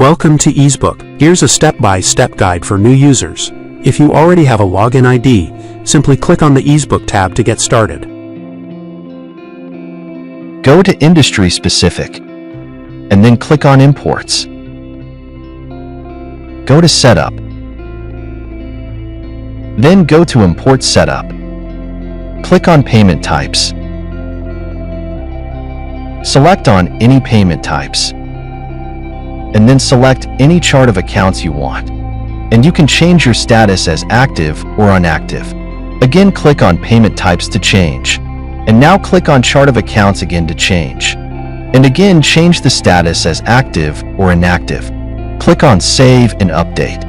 Welcome to EEZBOOK. Here's a step-by-step guide for new users. If you already have a login ID, simply click on the EEZBOOK tab to get started. Go to Industry Specific, and then click on Imports. Go to Setup. Then go to Import Setup. Click on Payment Types. Select on any payment types, and then select any chart of accounts you want. And you can change your status as active or inactive. Again, click on Payment Types to change. And now click on Chart of Accounts again to change. And again, change the status as active or inactive. Click on Save and Update.